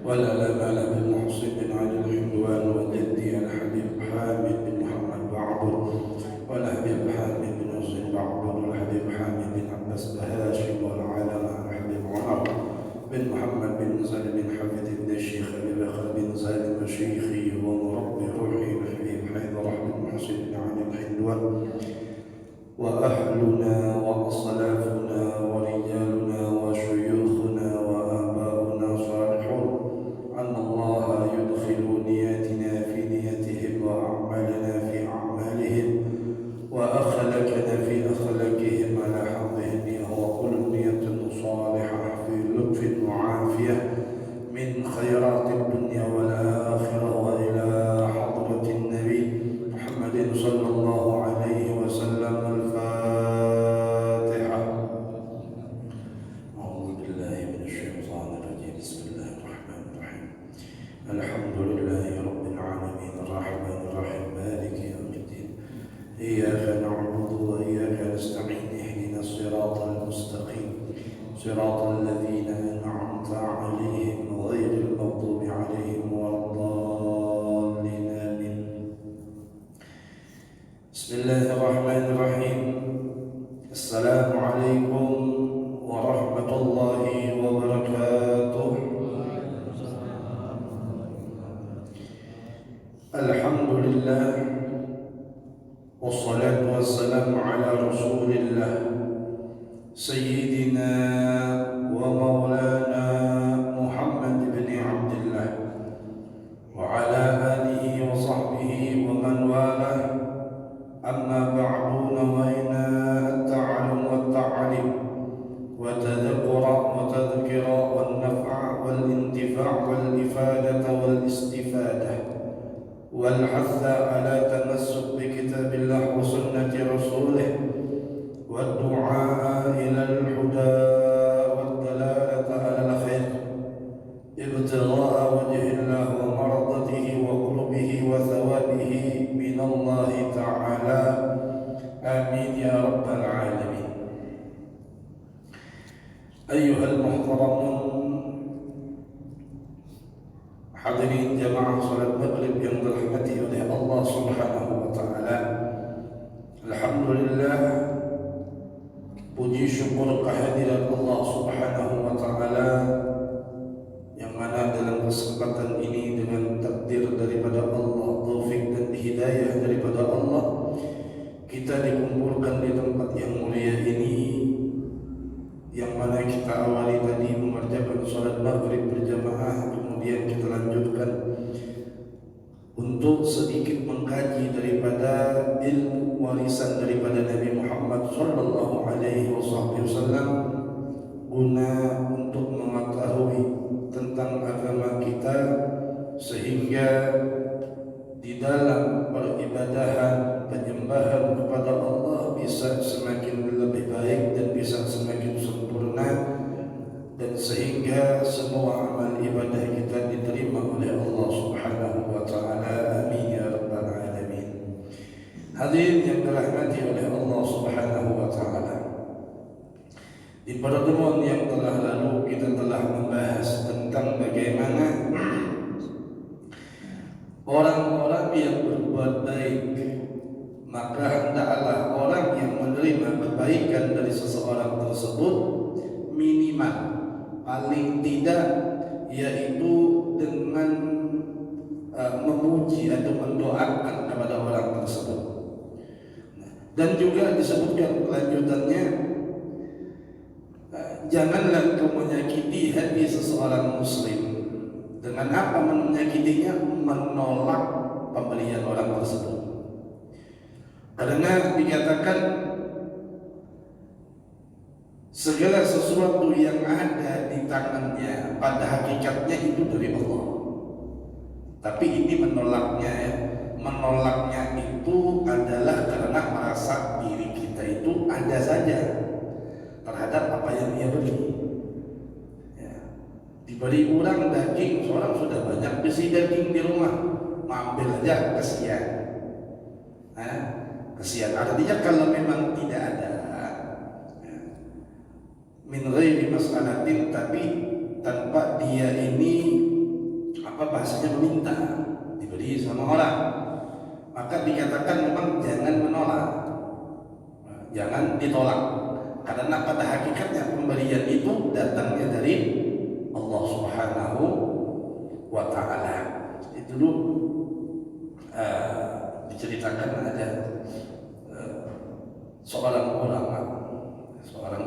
ولا لا مال بن محسن بن علي الحلوان وجدي الحبيب حامد بن محمد بعبد ولا حبيب حامد بن حسين بعبد ولا حبيب حامد بن عباس بهاشم والعالم الحبيب عمر بن محمد بن سالم بن حفيد بن الشيخ أبي بكر بن سالم شيخي ومربي روحي الحبيب حيدر بن محسن بن علي الحلوان وأهلنا وأصلافنا ورجالنا وشيوخنا وآباؤنا صالحون أن الله يدخل نياتنا في نيتهم وأعمالنا في أعمالهم وأخلاقنا في أخلاقهم على حظهم وكل نية صالحة في لطف وعافية من خيرات الدنيا والآخرة وإلى حضرة النبي محمد صلى الله عليه وسلم. الفاتحة. أعوذ بالله من الشيطان الرجيم. بسم الله الرحمن الرحيم. الحمد لله رب العالمين الرحمن الرحيم مالك يوم الدين إياك نعبد وإياك نستعين اهدنا الصراط المستقيم صراط الذين أنعمت عليهم غير المغضوب عليهم ولا الضالين آمين. بسم الله الرحمن الرحيم. السلام عليكم ورحمة الله وبركاته. الحمد لله والصلاة والسلام على رسول الله سيدنا ومولانا محمد بن عبد الله وعلى آله وصحبه ومن والاه. أما بعد نوينا التعلم والتعليم وتذكر والنفع والانتفاع والإفادة والاستفادة والحث على تمسك بكتاب الله وسنة رسوله والدعاء إلى الهدى والدلالة على الخير ابتغاء وجه الله ومرضته وقربه وثوابه من الله تعالى. آمين يا رب العالمين. أيها المحترمون hadirin jamaah salat maghrib yang dirahmati oleh Allah Subhanahu wa taala. Alhamdulillah, puji syukur kehadiran Allah Subhanahu wa taala yang mana dalam kesempatan ini dengan takdir daripada Allah, taufik dan hidayah daripada Allah, kita dikumpulkan di tempat yang mulia ini, yang mana kita awali tadi mengerjakan salat maghrib berjamaah, kemudian kita lanjutkan untuk sedikit mengkaji daripada ilmu warisan daripada Nabi Muhammad sallallahu alaihi wasallam guna untuk mengetahui tentang agama kita, sehingga di dalam peribadahan penyembahan kepada Allah bisa semakin lebih baik dan bisa semakin sempurna, dan sehingga semua amal ibadah kita diterima oleh Allah Subhanahu wa taala. Amin ya rabbal alamin. Hadirin yang dirahmati oleh Allah Subhanahu wa taala, di pertemuan yang telah lalu kita telah membahas tentang bagaimana orang-orang yang berbuat baik, maka hendaklah orang yang menerima kebaikan dari seseorang tersebut minimal, paling tidak, yaitu dengan memuji atau mendoakan kepada orang tersebut. Dan juga disebutkan kelanjutannya, janganlah kau menyakiti hati seseorang muslim. Dengan apa menyakitinya? Menolak pemberian orang tersebut. Karena dikatakan segala sesuatu yang ada di tangannya pada hakikatnya itu dari Allah. Tapi ini menolaknya ya. Menolaknya itu adalah karena merasa diri kita itu ada saja terhadap apa yang dia beri. Diberi orang daging, seorang sudah banyak besi daging di rumah, ambil aja, kesian. Kesian. Artinya kalau memang tidak ada min ghairi mas'alatin, tapi tanpa dia ini apa bahasanya, meminta diberi sama orang, maka dikatakan memang jangan menolak, jangan ditolak, karena pada hakikatnya pemberian itu datangnya dari Allah Subhanahu wa Ta'ala. Itu dulu diceritakan ada seorang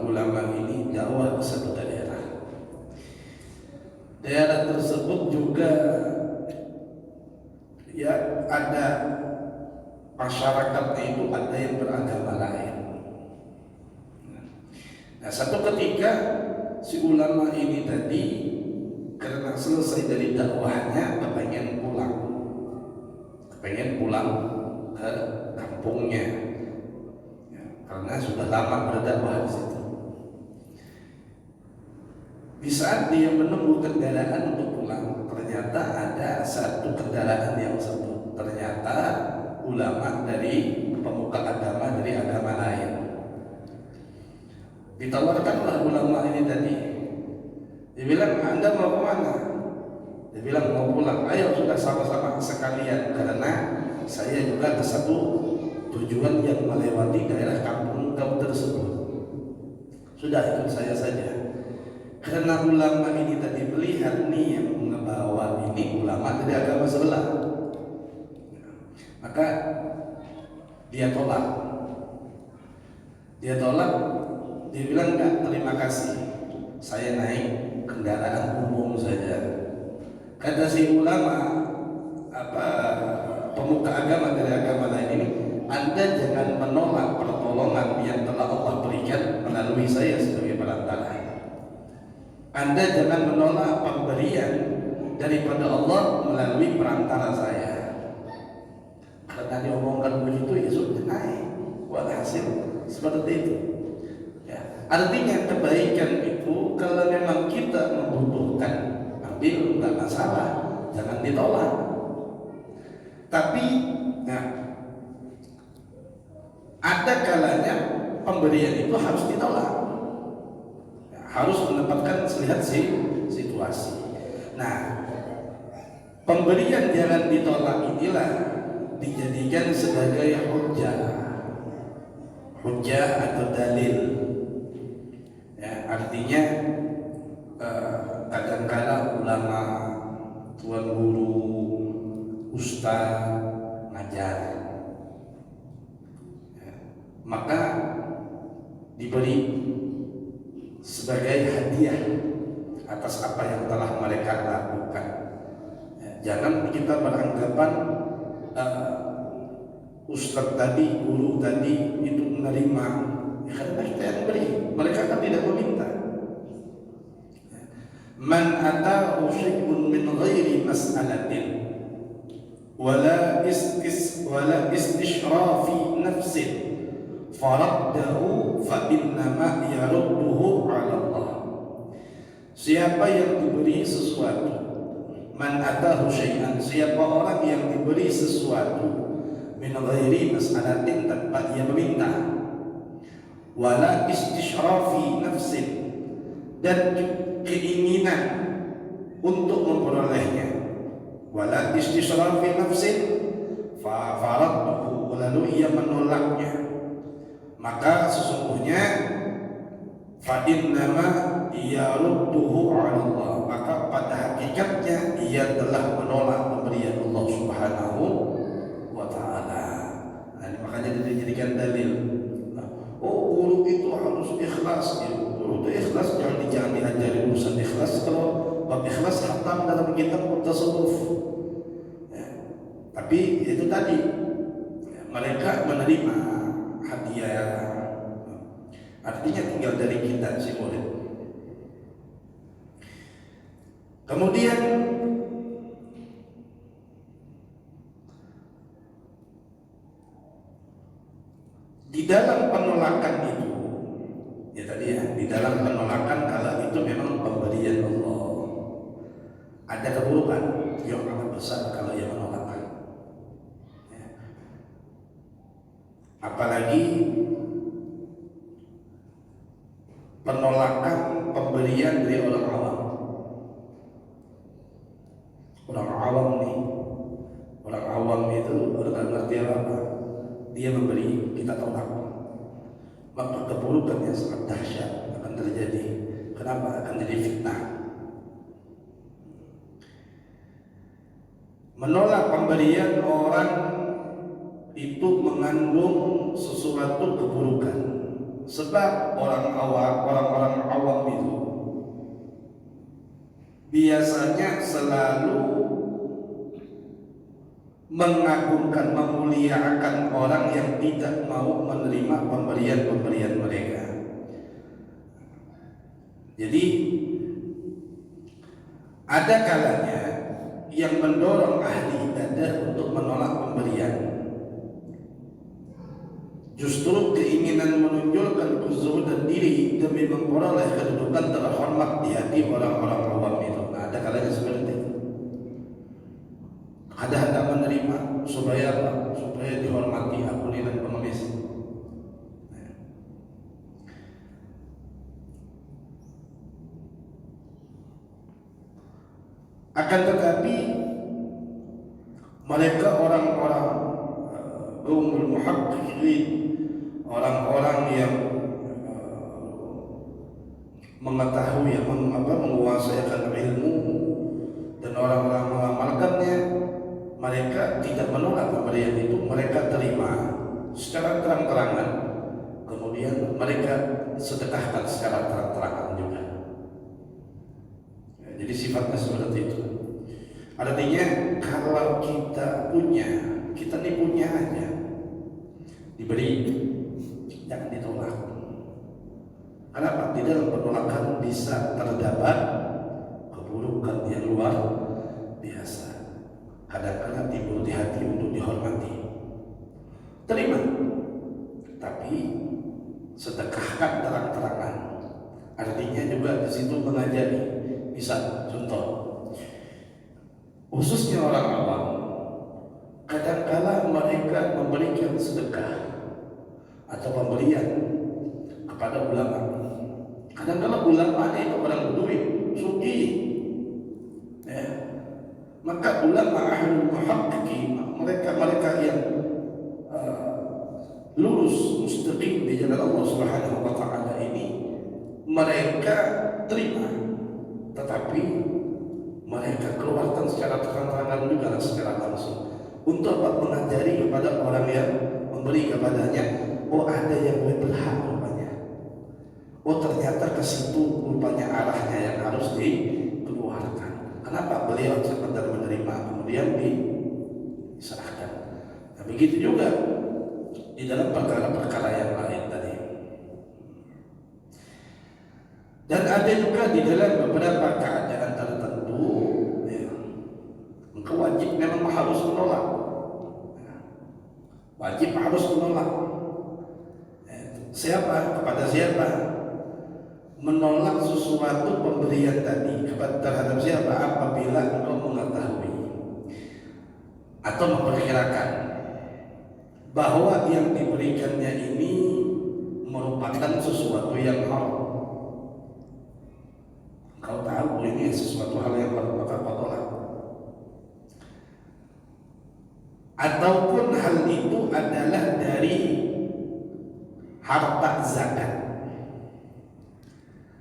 ulama ini dakwah ke satu daerah tersebut juga ya ada masyarakatnya itu ada yang beragama lain. Nah, satu ketika si ulama ini tadi karena selesai dari dakwahnya kepengen pulang ke kampungnya, ya, karena sudah lama berdakwah di situ. Di saat dia menunggu kendaraan untuk pulang, ternyata ada satu kendaraan yang satu. Ternyata ulama dari pemuka agama dari agama lain. Ditawarkanlah ulama ini tadi. Dia bilang, Anda mau kemana? Dia bilang mau pulang. Ayo sudah sama-sama sekalian, karena saya juga ke satu tujuan yang melewati daerah kampung kamu tersebut. Sudah ikut saya saja. Karena ulama ini tadi melihat nih yang membawa ini ulama dari agama sebelah, maka dia tolak. Dia bilang enggak, terima kasih, saya naik kendaraan umum saja. Kata si ulama pemuka agama dari agama lain ini, Anda jangan menolak pertolongan yang telah Allah berikan melalui saya sebagai perantara. Anda jangan menolak pemberian daripada Allah melalui perantara saya. Karena diomongkan begitu, ya sudah naik. Walhasil seperti itu. Ya. Artinya kebaikan itu kalau memang kita membutuhkan, ambil, nggak masalah, jangan ditolak. Tapi ya, ada kalanya pemberian itu harus ditolak. Harus menempatkan melihat situasi. Nah, pemberian jangan ditolak inilah dijadikan sebagai hujjah atau dalil. Ya, artinya kadang-kadang ulama, tuan guru, ustaz ngajar, ya, maka diberi sebagai hadiah atas apa yang telah mereka lakukan. Ya, jangan kita beranggapan ustaz tadi, guru tadi itu menerima, ya, karena kita yang beri, mereka kan tidak meminta. Ya. Man atahu syai'un min ghairi mas'alatin wala istishrafi nafsin faraddahu fa innama yarudduhu 'ala Allah. Siapa yang diberi sesuatu, man atahu syai'an, siapa orang yang diberi sesuatu min ghairi mas'alatin, tanpa ia meminta, wala istishrafi nafsin, dan keinginan untuk memperolehnya, wala istishrafi nafsin fa faradduhu, lalu ia menolaknya, maka sesungguhnya fa innama yarudduhu 'ala Allah, maka pada hakikatnya ia telah menolak pemberian Allah Subhanahu wa Ta'ala. Nah, makanya dijadikan dalil. Oh, guru itu harus ikhlas. Ya, guru itu ikhlas, jangan diajari urusan ikhlas. Kalau bab ikhlas hatam dalam kitab tasawuf. Ya, tapi itu tadi, ya, mereka menerima hadiah. Artinya tinggal dari kita si murid. Kemudian di dalam penolakan itu, ya tadi ya, di dalam penolakan kalau itu memang pemberian Allah, ada keburukan yang amat besar kalau yang menolakkan. Ya. Apalagi penolakan pemberian dari orang awam. Orang itu dalam arti apa? Dia memberi, kita tolak, maka keburukan yang sangat dahsyat akan terjadi. Kenapa? Akan jadi fitnah. Menolak pemberian orang itu mengandung sesuatu keburukan. Sebab orang-orang awam itu biasanya selalu mengagungkan, memuliakan orang yang tidak mau menerima pemberian-pemberian mereka. Jadi ada kalanya yang mendorong ahli ibadah untuk menolak pemberian justru keinginan menunjukkan kezuhudan diri demi memperoleh kedudukan terhormat di hati orang-orang awam itu. Nah, ada kalanya seperti itu. Ada hendak menerima supaya apa? Supaya dihormati, ampuni dan pengemis. Akan tetapi mereka orang-orang qaumul muhaqqiqin, orang-orang yang mengetahui, yang menguasai ilmu dan orang-orang mengamalkannya, mereka tidak menolak pemberian itu, mereka terima secara terang-terangan, kemudian mereka sedekahkan secara terang-terangan juga. Jadi sifatnya seperti itu. Artinya kalau kita punya, kita nih punya aja, diberi, jangan ditolak. Kenapa? Di dalam penolakan bisa terdapat keburukan yang luar biasa. Kadang-kadang timbul di hati untuk dihormati. Terima, tapi sedekahkan terang-terangan. Artinya juga di situ mengajari. Bisa contoh, khususnya orang awam, kadang-kala mereka memberikan sedekah atau pemberian kepada ulama. Kadang-kala ulama itu orang berduit, sugi, ya. Maka ulama ahlul muhaqqiqin, mereka yang lurus mustaqim di jalan Allah Subhanahu wa taala ini, mereka terima, tetapi mereka keluarkan secara terang-terangan juga secara langsung untuk apa? Mengajari kepada orang yang memberi kepadanya, oh ada yang lebih berhak rupanya, oh ternyata ke situ rupanya arahnya yang harus dikeluarkan. Kenapa? Beliau sekedar menerima kemudian diserahkan. Nah, begitu juga di dalam perkara-perkara yang lain tadi. Dan ada juga di dalam beberapa keadaan tertentu, ya, engkau wajib memang harus menolak, wajib harus menolak. Siapa? Kepada siapa? Menolak sesuatu pemberian tadi terhadap siapa? Apabila engkau mengetahui atau memperkirakan bahwa yang diberikannya ini merupakan sesuatu yang haram. Kau tahu ini sesuatu hal yang haram, maka kau tolak. Ataupun hal itu adalah dari harta zakat,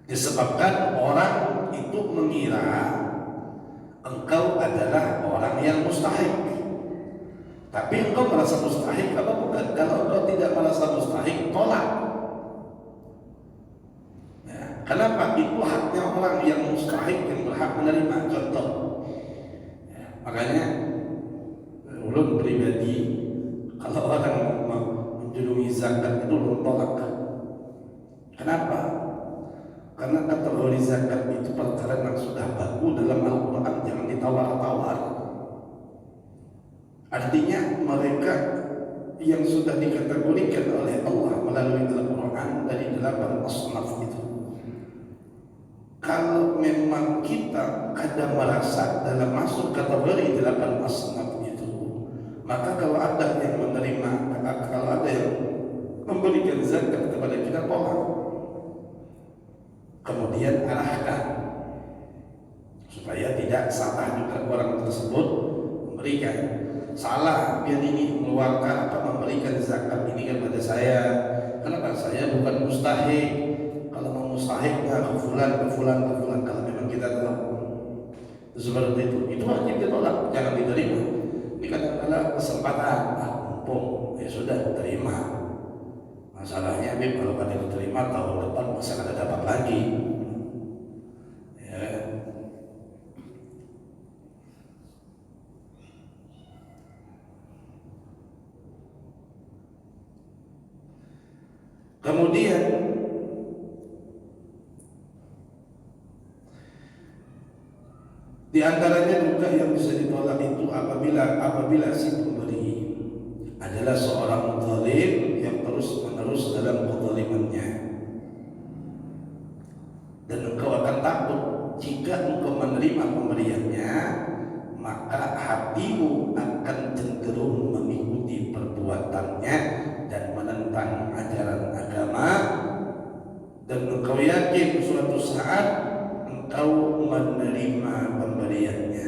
disebabkan orang itu mengira engkau adalah orang yang mustahik, tapi engkau merasa mustahik apa bukan? Kalau engkau tidak merasa mustahik, tolak. Ya, kenapa? Itu haknya orang yang mustahik, yang berhak menerima. Contoh, ya, makanya ulun pribadi, kalau orang menjunjung zakat itu ulun tolak. Kenapa? Karena kategori zakat itu perkara yang sudah baku dalam Al-Quran, jangan ditawar-tawar. Artinya mereka yang sudah dikategorikan oleh Allah melalui Al-Quran dari 8 asnaf itu, kalau memang kita kadang merasa dalam masuk kategori 8 asnaf itu, maka kalau ada yang menerima, kalau ada yang memberikan zakat kepada kita, tolak. Kemudian arahkan supaya tidak salah juga orang tersebut memberikan. salah biar ini mengeluarkan memberikan zakat ini kepada saya. Kenapa? Saya bukan mustahik. Kalau mau mustahik ke fulan, kalau memang kita tahu seperti itu wajib ditolak, jangan diterima. Ini kadang-kadang kesempatan, mumpung ya sudah terima. Masalahnya kalau pada diterima tahun depan masa ada dapat lagi. Ya. Kemudian di antaranya juga yang bisa ditolak itu apabila si pemberi adalah seorang zalim yang terus menerus dalam kezalimannya, dan engkau akan takut jika engkau menerima pemberiannya maka hatimu akan cenderung mengikuti perbuatannya dan menentang ajaran agama, dan engkau yakin suatu saat engkau menerima pemberiannya.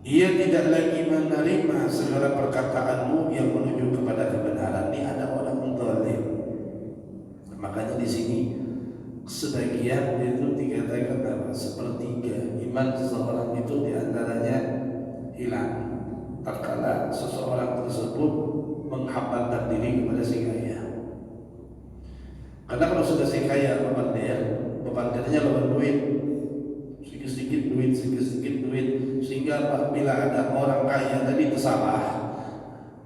Ia tidak lagi menerima segala perkataanmu yang menuju kepada kebenaran. Ini ada orang zalim. Makanya di sini sebagian itu dikatakan apa? Sepertiga iman seseorang itu diantaranya hilang tatkala seseorang tersebut menghambatkan diri kepada si kaya. Karena kalau sudah si kaya beban dia beban duit, sedikit-sedikit duit, sehingga apabila ada orang kaya tadi tersalah,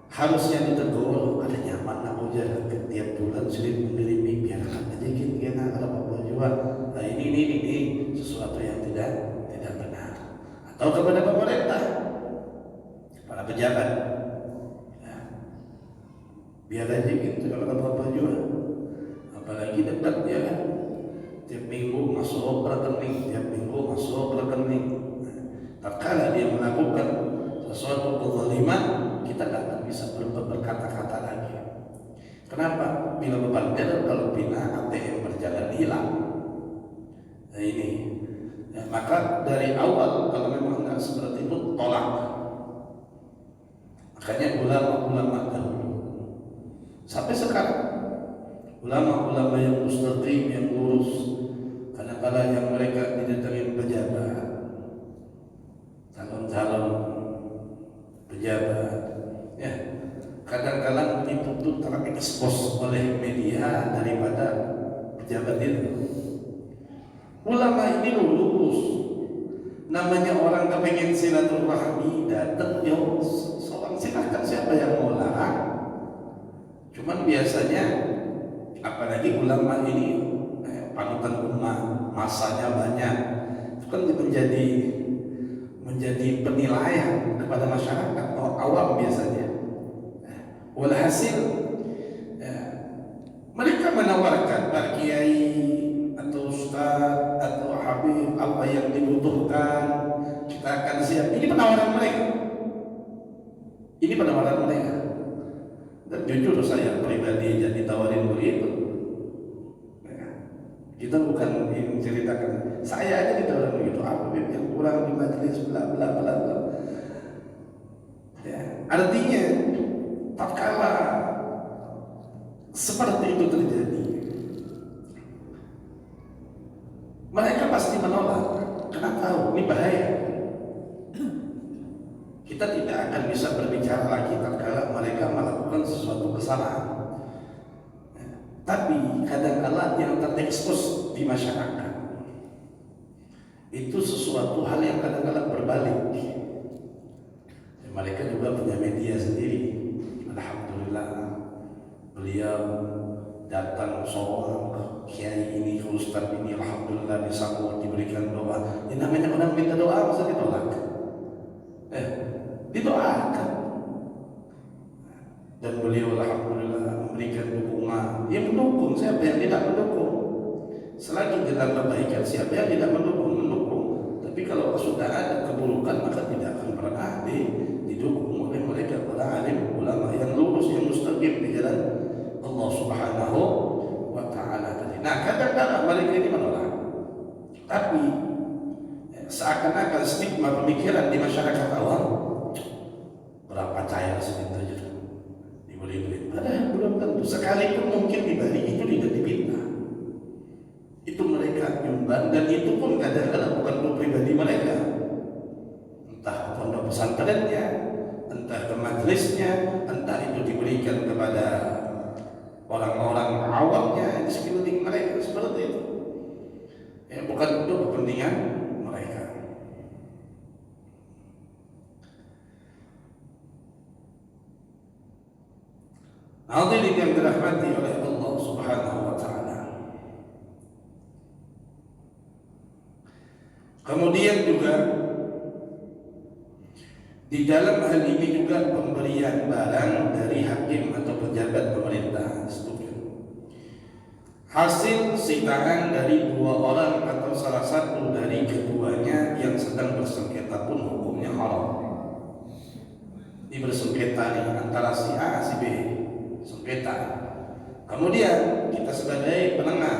harusnya ditegur, ada nyaman aku aja tiap bulan sulit mengirimi, biarkan aja kita kalau mau jual. Nah ini sesuatu yang tidak benar. Atau kepada pemerintah, para pejabat, ya, biar aja gitu kalau apa jual. Apalagi dekat ya kan, tiap minggu masuk rekening, tatkala dia melakukan sesuatu kezaliman, kita tidak akan bisa berkata-kata lagi. Kenapa? Bila beban dia kalau bina ATM berjalan hilang. Nah ini ya, maka dari awal kalau memang tidak seperti itu tolak. Makanya ulama-ulama dahulu sampai sekarang, ulama-ulama yang mustaqim, yang lurus, kadang-kadang yang mereka didatangi pejabat, calon pejabat, ya kadang-kadang itu tuh terekspos oleh media daripada pejabat itu. Ulama ini lurus, namanya orang kepengen silaturahmi datang, ya seorang silahkan, siapa yang mau larang. Cuman biasanya apalagi ulama ini panutan umat, masanya banyak, itu kan menjadi penilaian kepada masyarakat awam biasanya. Walhasil mereka menawarkan Pak Kiai atau Ustaz atau Habib apa yang dibutuhkan, kita akan siap. Ini penawaran mereka. Dan jujur saya pribadi jadi ditawarin begitu. Kita bukan menceritakan, saya aja ditawarin begitu. Apa yang kurang di majelis bla bla bla bla. Ya, artinya tatkala seperti itu terjadi, mereka pasti menolak karena tahu ini bahaya. Kita tidak akan bisa berbicara lagi tatkala mereka melakukan sesuatu kesalahan. Tapi kadang-kala yang terekspos di masyarakat itu sesuatu hal yang kadang-kala berbalik. Mereka juga punya media sendiri. Alhamdulillah, beliau datang seorang kiai ini, ustaz ini, alhamdulillah disambut, diberikan doa. Ini namanya orang minta doa masa ditolak? Didoakan. Dan beliau alhamdulillah memberikan dukungan. Yang mendukung, siapa yang tidak mendukung? Selagi kita kebaikan, siapa yang tidak mendukung? Tapi kalau sudah ada keburukan, maka tidak akan pernah didukung oleh mereka para alim ulama yang lurus, yang mustaqim di jalan Allah Subhanahu wa Ta'ala tadi. Nah, kadang-kadang mereka ini menolak. Tapi seakan-akan stigma pemikiran di masyarakat awam, berapa cair segitu aja diberi duit. Padahal belum tentu. Sekalipun mungkin di Bali itu tidak dipinta, itu mereka nyumbang, dan itu pun kadang-kadang bukan untuk pribadi mereka, entah ke pondok pesantrennya, entah ke majelisnya, entah itu diberikan kepada orang-orang awamnya di sekeliling mereka, seperti itu. Ya, bukan untuk kepentingan mereka. Hadirin yang dirahmati oleh Allah Subhanahu wa taala. Kemudian juga di dalam hal ini juga pemberian barang dari hakim atau pejabat pemerintah hasil sitaan dari dua orang atau salah satu dari keduanya yang sedang bersengketa pun hukumnya haram. Ini bersengketa antara si A si B, sengketa. Kemudian kita sebagai penengah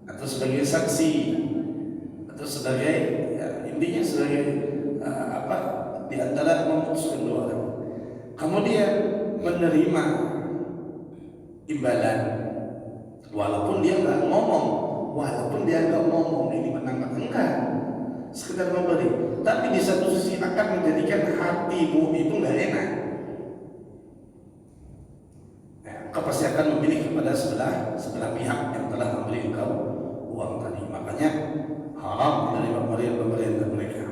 atau sebagai saksi atau sebagai intinya sebagai di antara memutuskan dua orang, kemudian menerima imbalan walaupun dia nggak ngomong ini menang enggak, sekedar memberi, tapi di satu sisi akan menjadikan hatimu itu nggak enak. Kau pasti akan memilih kepada sebelah pihak yang telah memberi engkau uang tadi. Makanya haram menerima pemberian dari mereka.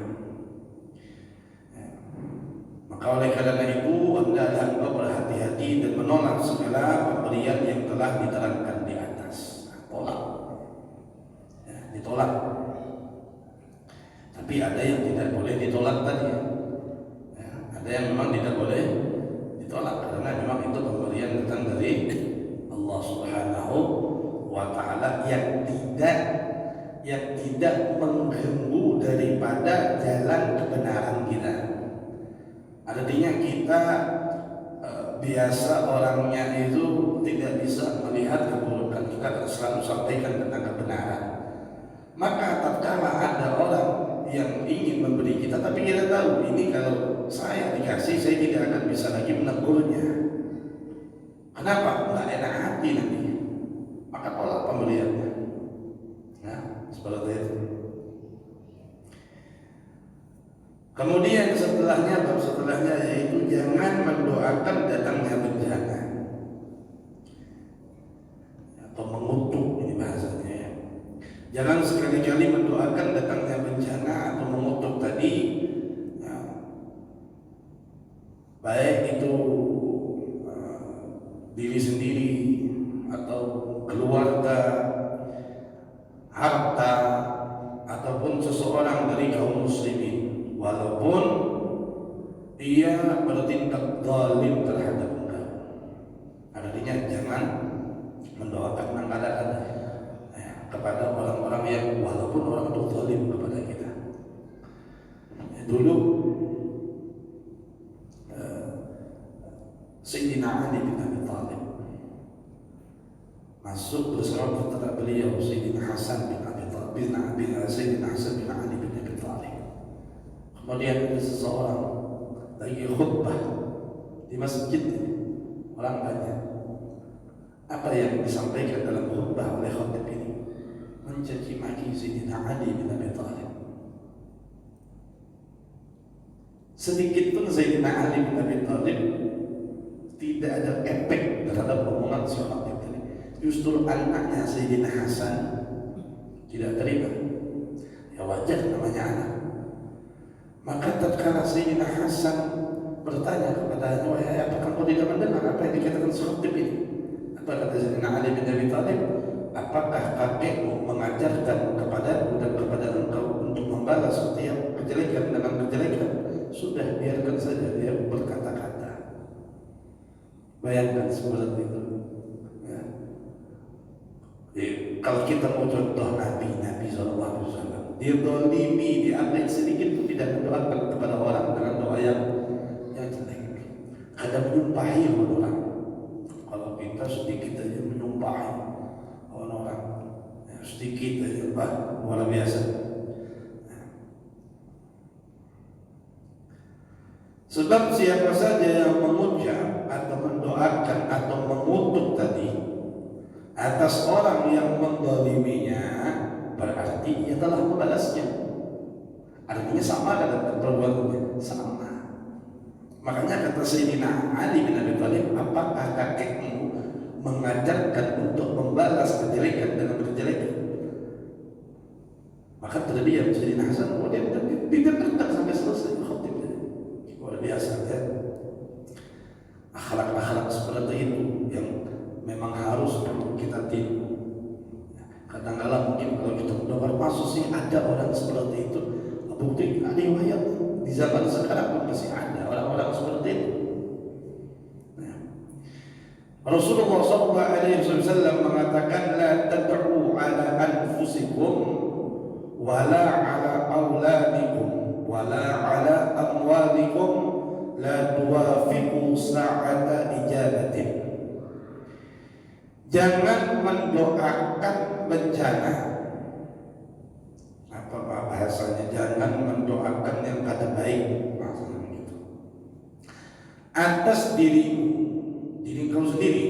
Maka oleh karena itu hendaklah engkau berhati-hati dan menolak segala pemberian yang telah diterangkan di atas. Tolak, ditolak. Tapi ada yang tidak boleh ditolak tadi. Ada yang memang tidak boleh ditolak karena memang itu pemberian datang dari Allah Subhanahu wa taala yang tidak mengganggu daripada jalan kebenaran kita. Artinya kita biasa orangnya itu tidak bisa melihat keburukan, kita harus selalu sampaikan tentang kebenaran. Maka tatkala ada orang yang ingin memberi kita, tapi kita tahu ini kalau saya dikasih, saya tidak akan bisa lagi menegurnya. Kenapa? Nggak enak hati nanti. Maka tolak pemberiannya. Nah, seperti itu. Kemudian setelahnya yaitu jangan mendoakan datangnya bencana atau mengutuk, ini bahasanya ya. Jangan sekali-kali mendoakan datangnya bencana atau mengutuk tadi ya, baik itu diri sendiri atau keluarga, harta, ataupun seseorang dari kaum muslimin, walaupun ia bertindak zalim terhadap engkau. Artinya jangan mendoakan mengadakan kepada orang-orang yang walaupun orang itu zalim kepada kita. Dulu Sayyidina Ali bin Abi Thalib masuk bersama putra beliau Sayyidina Hasan bin Abi Thalib Sayyidina Hasan bin Ali bin Abi Thalib. Kemudian ada seseorang lagi khutbah di masjid, orang banyak. Apa yang disampaikan dalam khutbah oleh khatib ini? Mencaci maki Sayyidina Ali bin Abi Thalib. Sedikit pun Sayyidina Ali bin Abi Thalib tidak ada efek terhadap omongan si khatib ini. Justru anaknya Sayyidina Hasan tidak terima. Ya wajar, namanya anak. Maka tatkala Sayyidina Hasan bertanya kepadanya, wahai apakah kau tidak mendengar apa yang dikatakan si khatib ini? Apa kata Sayyidina Ali bin Abi Thalib? Apakah kakekmu mengajarkan kepadamu dan kepada engkau untuk membalas setiap kejelekan dengan kejelekan? Sudah, biarkan saja dia berkata-kata. Bayangkan seperti itu ya. Kalau kita mau contoh Nabi SAW, dia dolimi, diambil sedikit pun tidak mendoakan kepada orang dengan doa yang jelek. Kadang menyumpahi orang. Kalau kita sedikit aja menyumpahi orang ya, sedikit aja luar biasa. Sebab siapa saja yang mengucap atau mendoakan atau mengutuk tadi atas orang yang menzaliminya, berarti ia telah membalasnya. Artinya sama dengan perbuatannya, sama. Makanya kata Sayyidina Ali bin Abi Thalib, apakah kakekmu mengajarkan untuk membalas kejelekan dengan kejelekan? Maka terdiam Sayyidina Hasan, kemudian didengarkan sampai selesai khutbahnya. Luar biasa ya. Akhlak-akhlak seperti itu yang memang harus kita tiru. Kadang-kadang mungkin kalau kita mendengar masuk sih ada orang seperti itu. Bukti ada riwayat di zaman sekarang pun masih ada orang-orang seperti itu. Rasulullah SAW mengatakan, la tad'u ala anfusikum wala ala auladikum wala ala amwalikum la tuwafiqu sa'ata ijabatin. Jangan mendoakan bencana. Apa bahasanya? Jangan mendoakan yang kada baik, maksudnya begitu, atas diri kau sendiri,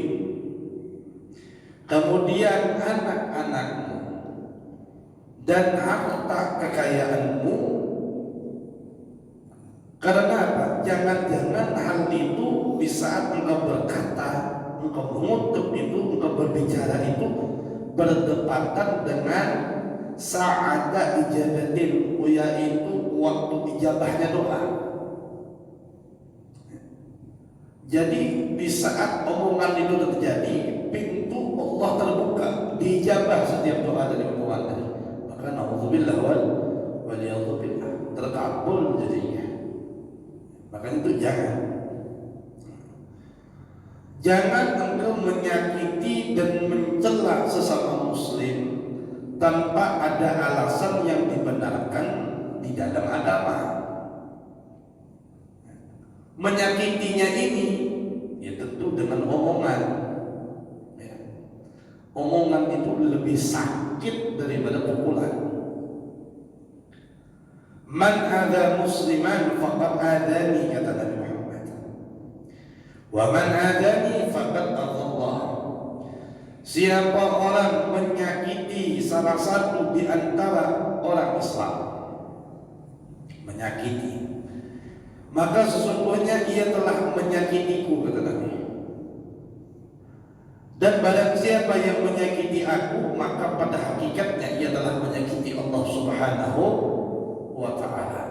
kemudian anak-anakmu dan harta kekayaanmu. Karena apa? Jangan-jangan hal itu di saat engkau berkata, engkau mengutuk itu, engkau berbicara itu berdepatan dengan sa'ada ijabatin, yaitu waktu ijabahnya doa. Jadi di saat omongan itu terjadi, pintu Allah terbuka, diijabah setiap doa dari omongan tadi. Maka na'udzubillah waliyadzubillah, terkabul jadinya. Makanya itu jangan engkau menyakiti dan mencela sesama muslim tanpa ada alasan yang dibenarkan di dalam agama. Menyakitinya ini ya tentu dengan omongan ya. Omongan itu lebih sakit daripada pukulan. Man adha musliman faqad adani, kata Nabi Muhammad. Wa man adani faqad adallah. Siapa orang menyakiti salah satu di antara orang Islam, menyakiti, maka sesungguhnya ia telah menyakitiku, kata Nabi. Dan barang siapa yang menyakiti aku, maka pada hakikatnya ia telah menyakiti Allah Subhanahu wa ta'ala.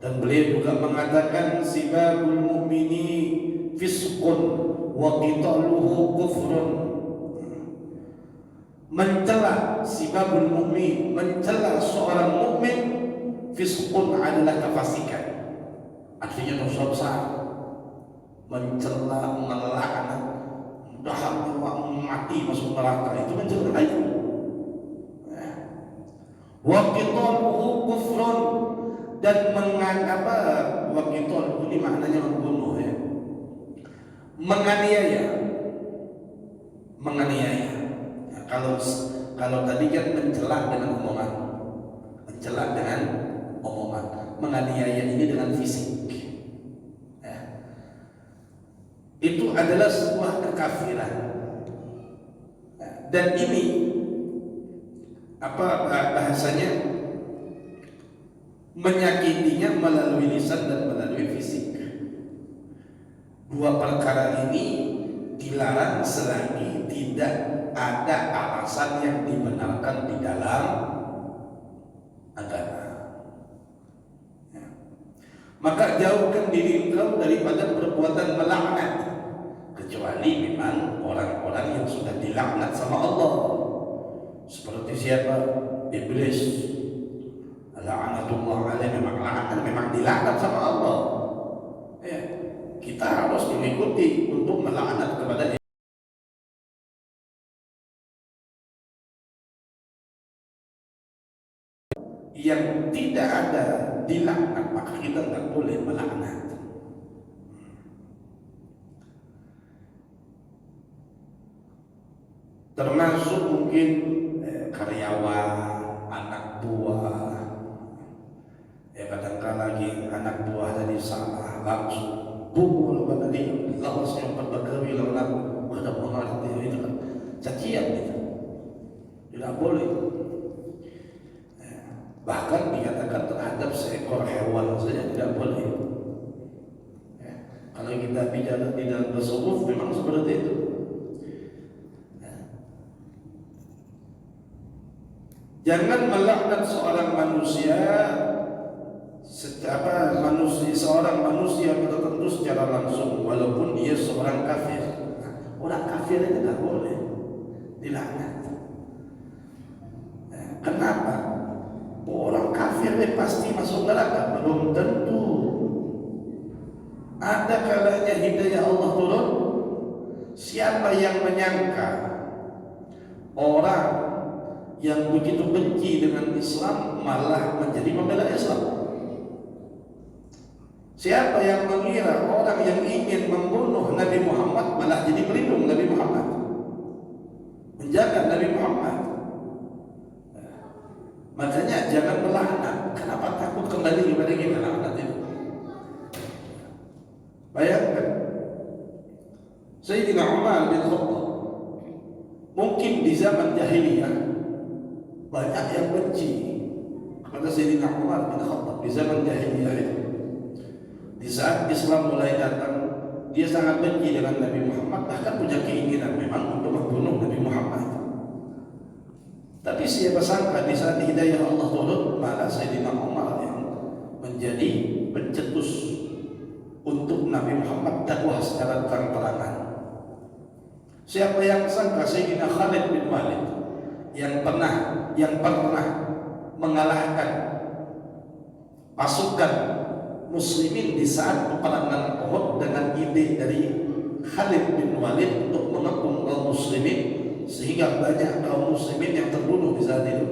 Dan beliau juga mengatakan, sibabul mu'mini fisqun wa qitaluhu kufrun. Mencela sibabul mu'min, mencela seorang mukmin, fisqun adalah kefasikan, artinya dosa besar. Mencela, melaknat, dahak mati masuk neraka, itu mencela itu. Wa qitaluhu kufrun, dan menganggap wa qital ini maknanya membunuh ya. Menganiaya. Kalau tadi kan mencela dengan omongan, menganiaya ini dengan fisik ya. Itu adalah sebuah kekafiran ya. Dan ini apa bahasanya, menyakitinya melalui lisan dan melalui fisik. Dua perkara ini dilarang selagi tidak ada alasan yang dibenarkan di dalam agama ya. Maka jauhkan diri engkau daripada perbuatan melaknat, kecuali memang orang-orang yang sudah dilaknat sama Allah. Seperti siapa? Iblis, la'anatullah alaih, memang laknat, memang dilaknat sama Allah ya. Kita harus mengikuti untuk melaknat kepada yang tidak ada dilaknat, maka kita tidak boleh melaknat. Termasuk mungkin karyawan, anak buah ya, kadang-kadang lagi anak buah dari salah Bahkan dikatakan terhadap seekor hewan saja tidak boleh. Kalau kita bicara di dalam tasawuf memang seperti itu. Jangan melaknat seorang manusia seorang manusia tertentu secara langsung walaupun dia seorang kafir. Orang kafir itu tidak boleh dilaknat. Kenapa? Orang kafir pasti masuk neraka? Belum tentu. Ada kalanya hidayah Allah turun. Siapa yang menyangka orang yang begitu benci dengan Islam malah menjadi pembela Islam? Siapa yang mengira orang yang ingin membunuh Nabi Muhammad malah jadi pelindung Nabi Muhammad, menjaga Nabi Muhammad? Makanya jangan melaknat. Kenapa takut kembali kepada kita laknat itu? Bayangkan Sayyidina Umar bin Khattab, mungkin di zaman jahiliyah banyak yang benci kepada Sayyidina Umar bin Khattab di zaman jahiliyah itu. Di saat Islam mulai datang, dia sangat benci dengan Nabi Muhammad, bahkan punya keinginan memang untuk membunuh Nabi Muhammad. Tapi siapa sangka di saat hidayah Allah turun, malah Sayyidina Umar yang menjadi pencetus untuk Nabi Muhammad dakwah secara terang-terangan. Siapa yang sangka Sayyidina Khalid bin Walid yang pernah mengalahkan pasukan muslimin di saat peperangan Uhud dengan ide dari Khalid bin Walid untuk mengepung kaum muslimin sehingga banyak kaum muslimin yang terbunuh di saat itu.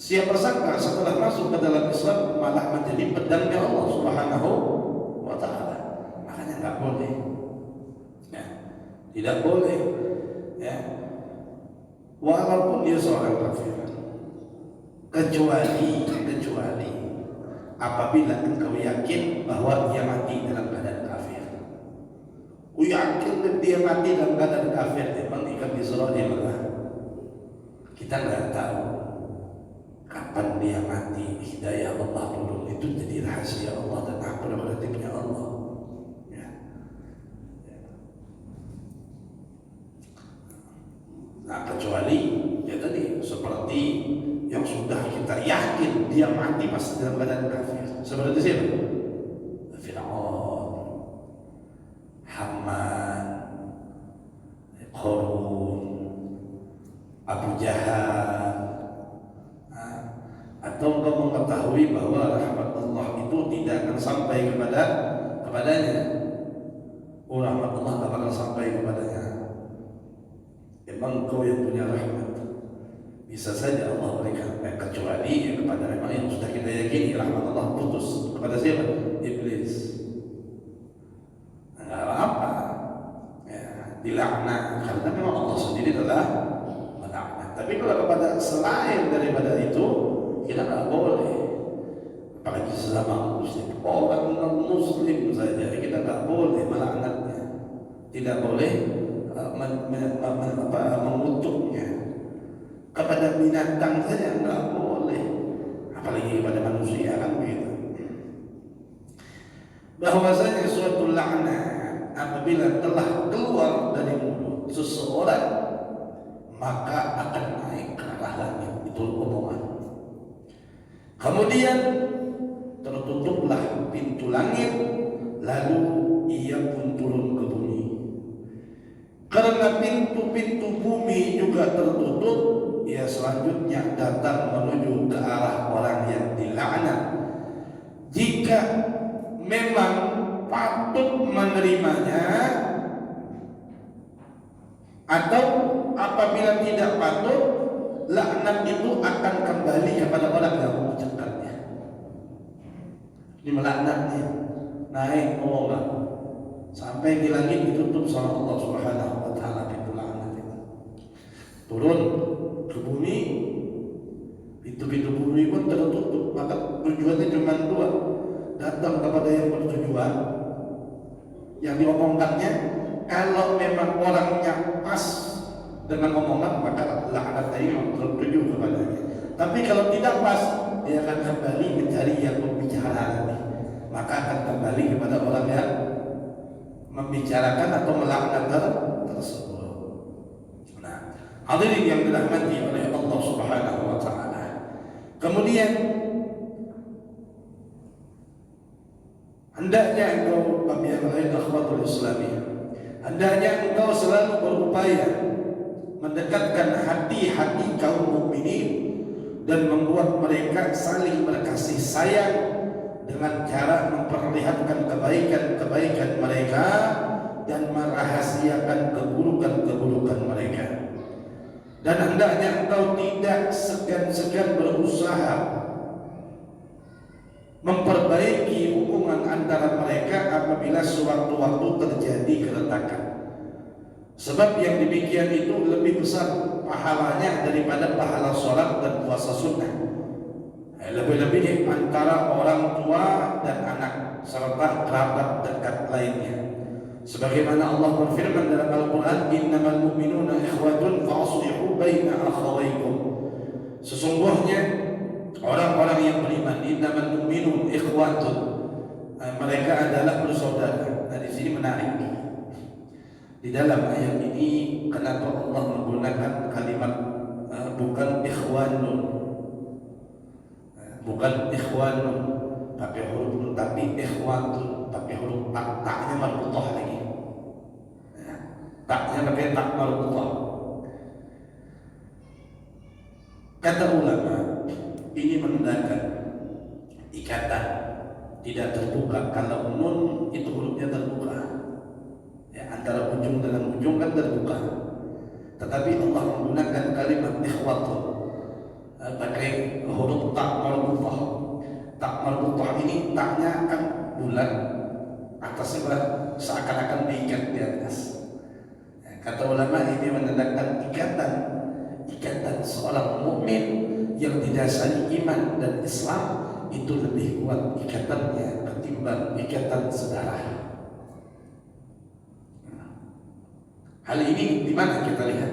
Siapa sangka setelah masuk ke dalam Islam malah menjadi pedangnya Allah Subhanahu wa ta'ala. Makanya tidak boleh, tidak boleh, walaupun dia seorang kafir, kecuali apabila engkau yakin bahwa dia mati dalam keadaan kafir. Yakin dia mati dalam keadaan kafir, memang ikan di surah dia malah. Kita nggak tahu kapan dia mati. Hidayah Allah turun itu jadi rahasia Allah dan hak prerogatifnya Allah. Nah, kecuali ya tadi seperti yang sudah kita yakin dia mati pasti dalam keadaan kafir. Seperti siapa? Fir'aun, Haman, Qarun, Abu Jahal. Atau engkau mengetahui bahwa rahmat Allah itu tidak akan sampai kepadanya. Rahmat Allah tidak akan sampai kepadanya. Memang engkau yang punya rahmat, bisa saja Allah berikan, kecuali kepada memang yang sudah kita yakini rahmat Allah putus kepada siapa? Iblis. Enggak apa-apa dilaknat, karena memang Allah sendiri telah melaknat. Tapi kalau kepada selain daripada itu kita tidak boleh, apalagi sesama muslim, orang non-muslim saja kita tidak boleh melaknatnya, tidak boleh mengutuknya. Kepada binatang saja tidak boleh, apalagi kepada manusia, kan begitu. Bahwasanya suatu laknat apabila telah keluar dari mulut seseorang maka akan naik ke arah langit, itu omongan. Kemudian tertutuplah pintu langit, lalu ia pun turun ke bumi. Karena pintu-pintu bumi juga tertutup, ia selanjutnya datang menuju ke arah orang yang dilaknat. Jika memang patut menerimanya, atau apabila tidak patut, laknat itu akan kembali kepada orang yang mengucapkannya. Ini melaknatnya, naik ngomong sampai di langit ditutup sama Allah Subhanahu wa ta'ala pintu laknat itu. Turun ke bumi, pintu-pintu bumi pun tertutup. Maka tujuannya cuma dua, datang kepada yang bertujuan, yang diomongkannya. Kalau memang orangnya pas dengan omongan, maka laknat tadi tertuju kepadanya. Tapi kalau tidak pas, dia akan kembali mencari yang membicara tadi, maka akan kembali kepada orang yang membicarakan atau melaknat tersebut. Nah, hadirin yang dirahmati oleh Allah Subhanahu wa taala. Kemudian hendaknya engkau akhwatul Islamiyah, hendaknya engkau selalu berupaya mendekatkan hati-hati kaum mukminin dan membuat mereka saling berkasih sayang dengan cara memperlihatkan kebaikan-kebaikan mereka dan merahasiakan keburukan-keburukan mereka. Dan hendaknya engkau tidak segan-segan berusaha memperbaiki hubungan antara mereka apabila sewaktu-waktu terjadi keretakan. Sebab yang demikian itu lebih besar pahalanya daripada pahala sholat dan puasa sunnah. Lebih-lebih antara orang tua dan anak serta kerabat dekat lainnya. Sebagaimana Allah berfirman dalam Al-Quran, innamal mu'minuna ikhwatun fa'aslihu baina akhawaykum. Sesungguhnya orang-orang yang beriman, innamal mu'minun ikhwatun, mereka adalah bersaudara. Nah, di sini menarik. Di dalam ayat ini kenapa Allah menggunakan kalimat bukan ikhwanun, bukan ikhwanun pakai huruf nun, tapi ikhwatun pakai huruf tak, taknya marbutah lagi, taknya pakai tak marbutah. Kata ulama ini menandakan ikatan tidak terbuka. Kalau nun itu hurufnya terbuka, ya, antara ujung dengan ujung kan terbuka. Tetapi Allah menggunakan kalimat ikhwatun pakai huruf tak marbutah. Tak marbutah ini taknya akan bulat, atasnya seakan-akan diikat di atas. Kata ulama ini menandakan ikatan seorang mukmin yang didasari iman dan Islam itu lebih kuat ikatannya ketimbang ikatan saudara. Hal ini di mana kita lihat?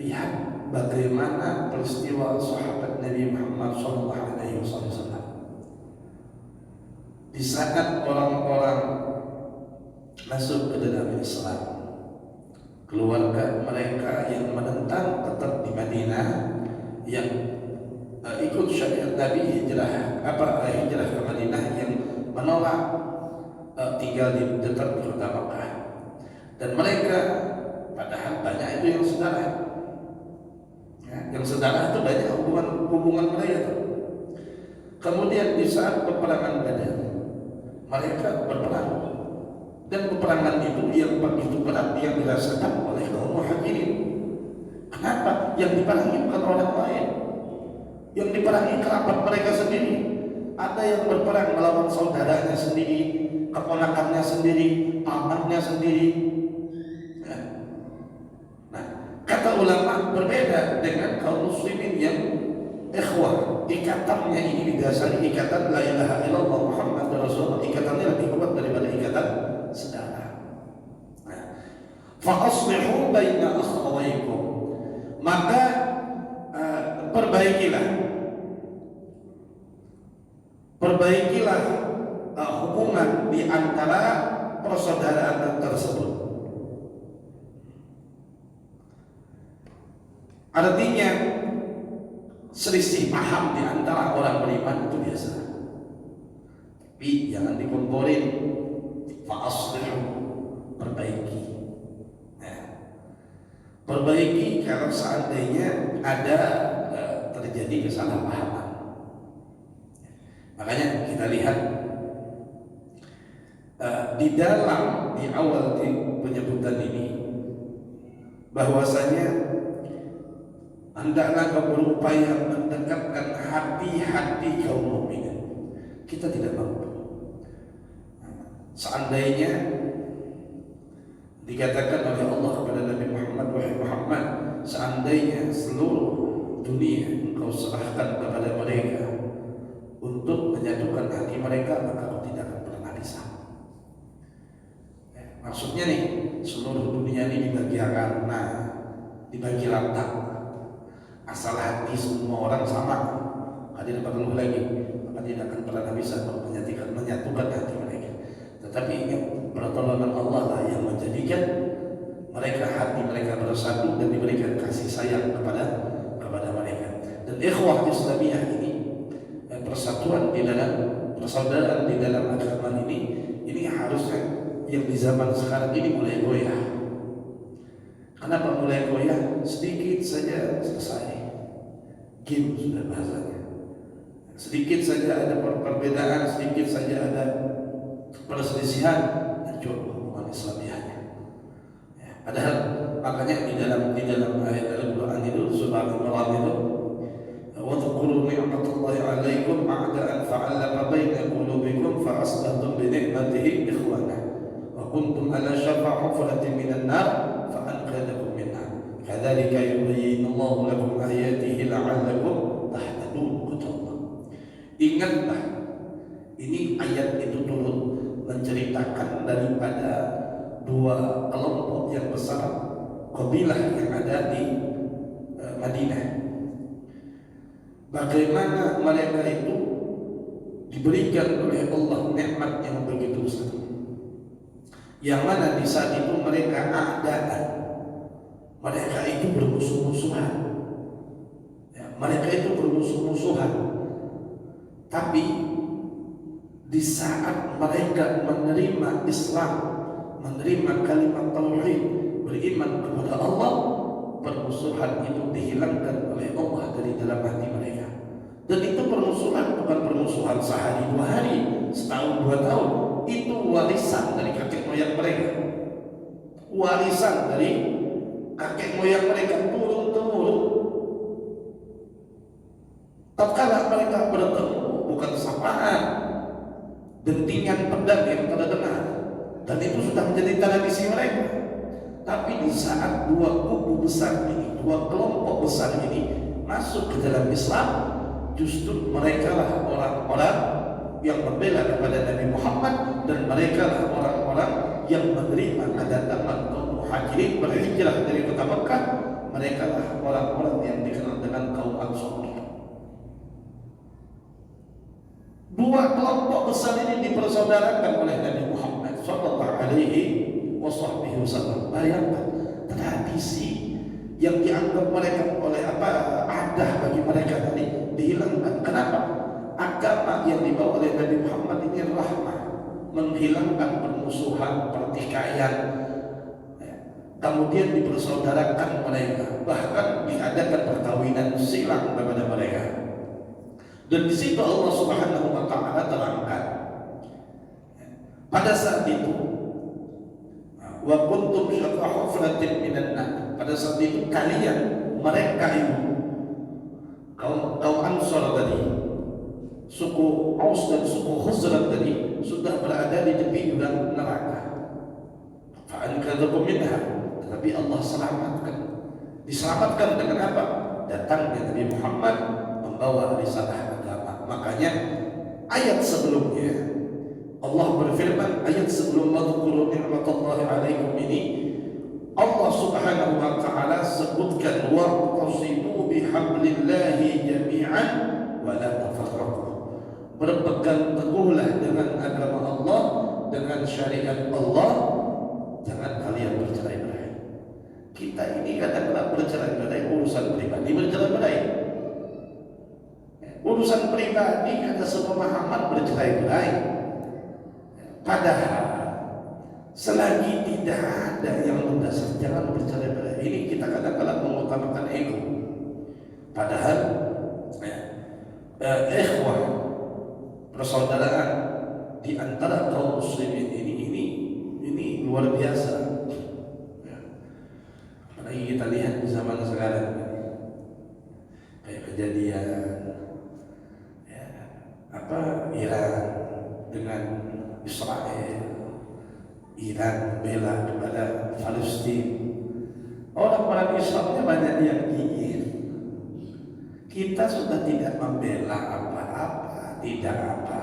Lihat bagaimana peristiwa sahabat Nabi Muhammad SAW. Di saat orang-orang masuk ke dalam Islam, keluarga mereka yang menentang tetap di Madinah, yang ikut syariat Nabi hijrah ke Madinah, yang menolak tinggal tetap di kota Makkah. Dan mereka padahal banyak itu yang saudara, ya, yang saudara itu banyak hubungan mereka. Kemudian di saat peperangan Badar mereka berperang, dan peperangan itu yang begitu berat yang dirasakan oleh kaum muhajirin. Kenapa? Yang diperangi bukan orang lain, yang diperangi kerabat mereka sendiri. Ada yang berperang melawan saudaranya sendiri, keponakannya sendiri, pamannya sendiri. Nah, kata ulama berbeda dengan kaum muslimin yang ikhwah, ikatannya ini didasari ikatan la ilaha illallah Muhammad Rasulullah. Ikatannya lebih kuat daripada ikatan saudara. Fa aslihu baina akhawaykum, maka perbaikilah hubungan di antara persaudaraan tersebut. Artinya selisih paham di antara orang beriman itu biasa, tapi jangan dikomporin. Fa'aslihu, perbaiki. Perbaiki kalau seandainya ada terjadi kesalahpahaman. Makanya kita lihat di awal penyebutan ini bahwasanya hendaklah kau berupaya mendekatkan hati-hati kaum mukminin. Kita tidak mampu. Seandainya dikatakan oleh Allah kepada Nabi Muhammad, wahai Muhammad, seandainya seluruh dunia engkau serahkan kepada mereka untuk menyatukan hati mereka, maka kau tidak akan pernah bisa. Maksudnya nih, seluruh dunia ini dibagi rana, dibagi rata. Asal hati semua orang sama, tidak perlu lagi, maka tidak akan pernah bisa menyatukan hati mereka. Tetapi ingat, pertolongan Allah lah yang menjadikan mereka hati mereka bersatu dan diberikan kasih sayang kepada mereka. Dan ikhwah Islamiyah ini, persatuan di dalam persaudaraan di dalam agama ini harusnya yang di zaman sekarang ini mulai goyah. Kenapa mulai goyah? Sedikit saja selesai, game sudah bahasanya. Sedikit saja ada perbedaan, sedikit saja ada perselisihan, hancur hubungan Islamiyahnya. Padahal makanya di dalam ayat Al-Quran itu surah Al-Imran itu, wa dzkuru ni'matallahi 'alaikum a'da'an fa'alafa baina qulubikum fa asbahtum bi ni'matihi ikhwana wa kuntum 'ala shafa hufratin minan nar fa anqadhakum minha kadzalika yubayyinu Allahu lakum ayatihi la'allakum tahtadun. Ingatlah, ini ayat itu turun menceritakan daripada dua kelompok yang besar kabilah yang ada di Madinah. Bagaimana mereka itu diberikan oleh Allah nikmat yang begitu besar, yang mana di saat itu mereka a'daan, mereka itu bermusuh-musuhan, mereka itu bermusuh-musuhan. Tapi di saat mereka menerima Islam, menerima kalimat tauhid, beriman kepada Allah, permusuhan itu dihilangkan oleh Allah dari dalam hati mereka. Dan itu permusuhan bukan permusuhan sehari dua hari, setahun dua tahun. Itu warisan dari kakek moyang mereka, warisan dari kakek moyang mereka turun temurun. Tatkala mereka bertemu, bukan sapaan, dentingan pedang yang terdengar, dan itu sudah menjadi tradisi mereka. Tapi di saat dua kubu besar ini, dua kelompok besar ini masuk ke dalam Islam, justru mereka lah orang-orang yang membela kepada Nabi Muhammad, dan mereka lah orang-orang yang menerima kedatangan kaum Muhajirin berhijrah dari kota Mekah. Mereka lah orang-orang yang dikenal dengan kaum Ansor. Dua kelompok besar ini dipersaudarakan oleh Nabi Muhammad sallallahu alaihi wasallam. Bayangkan, tradisi yang dianggap mereka oleh adah bagi mereka tadi dihilangkan. Kenapa? Agama yang dibawa oleh Nabi Muhammad ini rahmah, menghilangkan permusuhan, pertikaian. Kemudian dipersaudarakan mereka, bahkan diadakan perkawinan silang kepada mereka. Dan di situ Allah Subhanahu wa taala terangkan pada saat itu, wa kuntum syafa hufratin minan nar. Pada saat itu kalian, mereka itu kaum Ansor tadi, suku Aus dan suku Khazraj tadi sudah berada di tepi jurang neraka. Fa anqadhakum minha, tetapi Allah diselamatkan dengan apa? Datangnya Nabi Muhammad membawa risalah agama. Makanya ayat sebelumnya Allah berfirman, ayat sebelum dzkuru ni'matallahi 'alaikum ini, Allah Subhanahu wa taala sebutkan wa'tasimu bihablillahi jami'an wa la tafarraqu. Berpegang teguhlah dengan agama Allah, dengan syariat Allah, jangan kalian bercerai-berai. Kita ini kadang-kadang bercerai-berai urusan pribadi, bercerai-berai. Urusan pribadi ada sepemahaman bercerai-berai. Padahal selagi tidak ada yang mendasar, jangan bercerai-berai. Ini kita kadang-kadang mengutamakan ego. Padahal ikhwah, persaudaraan di antara kaum muslimin ini luar biasa. Apalagi kita lihat di zaman sekarang, kayak kejadian Iran dengan Israel, Iran bela kepada Palestina. Orang-orang Islamnya banyak yang ingin. Kita sudah tidak membela apa-apa, tidak apa.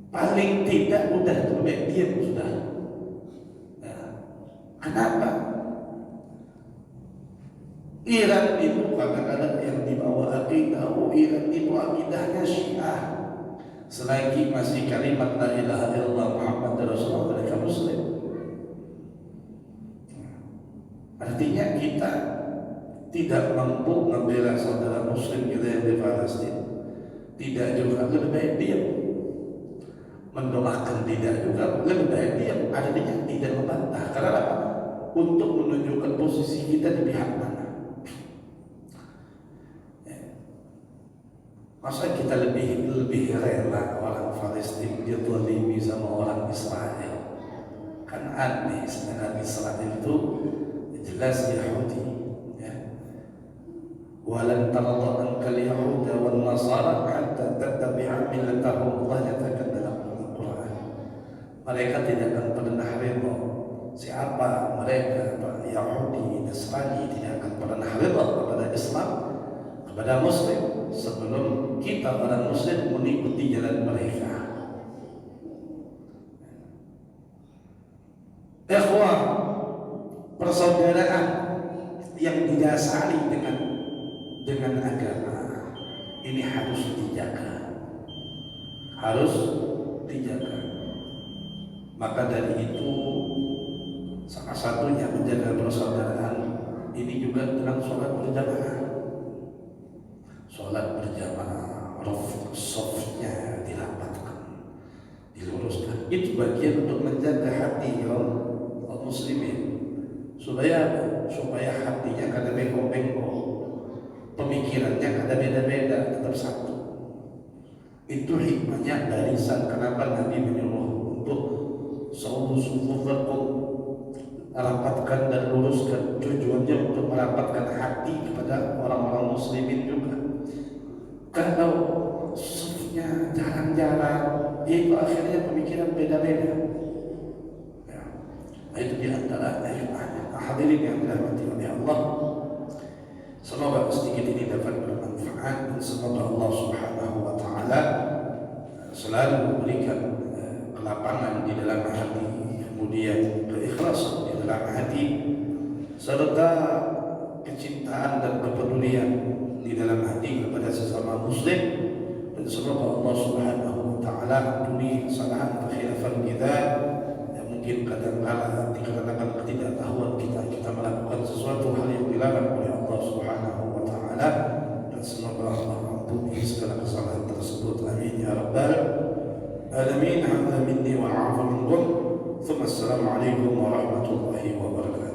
Paling tidak udah diam sudah. Kenapa? Iran itu kadang-kadang yang dibawa akidah, Iran itu akidahnya Syiah. Selagi masih kalimat la ilaha illallah Muhammad Rasulullah, mereka Muslim. Artinya kita tidak mampu membela saudara Muslim kita yang di Palestina. Tidak juga, lebih baik diam. Mendoakan tidak juga, lebih baik diam. Artinya tidak membantah. Karena apa? Untuk menunjukkan posisi kita di pihak mana. Masa kita lebih rela orang Palestina dia zalimi sama orang Israel? Kan aneh. Sebenarnya Israel itu jelas Yahudi, ya. Walan tarda ankal yahuda wan nasara hatta tattabi'a millatahum, Allah nyatakan dalam Al-Quran. Mereka tidak akan pernah ridha. Siapa mereka? Yahudi, Nasrani tidak akan pernah ridha kepada Islam, kepada Muslim, sebelum kita orang Muslim mengikuti jalan mereka. Ikhwah, persaudaraan yang didasari dengan agama ini harus dijaga, Maka dari itu salah satunya menjaga persaudaraan ini juga dengan sholat berjamaah, softnya dirapatkan, diluruskan. Itu bagian untuk menjaga hati kaum muslimin, supaya hatinya kada bengkok-bengkok, pemikirannya kada beda-beda, tetap satu. Itu hikmahnya barisan. Kenapa Nabi menyuruh untuk sufufakum, rapatkan dan luruskan. Tujuannya untuk merapatkan hati kepada orang-orang muslimin juga. Kalau sufnya jarang-jarang, itu akhirnya pemikiran beda-beda. Ya, itu diantara hikmahnya. Hadirin yang dirahmati oleh Allah, semoga sedikit ini dapat bermanfaat, dan semoga Allah Subhanahu wa Ta'ala selalu memberikan kelapangan di dalam hati, kemudian keikhlasan di dalam hati, serta kecintaan dan kepedulian di dalam hati kepada sesama muslim. Dan semoga Allah Subhanahu wa Ta'ala ampuni kesalahan kekhilafan kita yang mungkin kadang-kala dikarenakan ketidaktahuan kita melakukan sesuatu hal yang dilarang oleh Allah Subhanahu wa Ta'ala, dan semoga Allah ampuni segala kesalahan tersebut. Amin ya rabbal alamin. Hadza minni wa 'afa minkum. Assalamualaikum warahmatullahi wabarakatuh.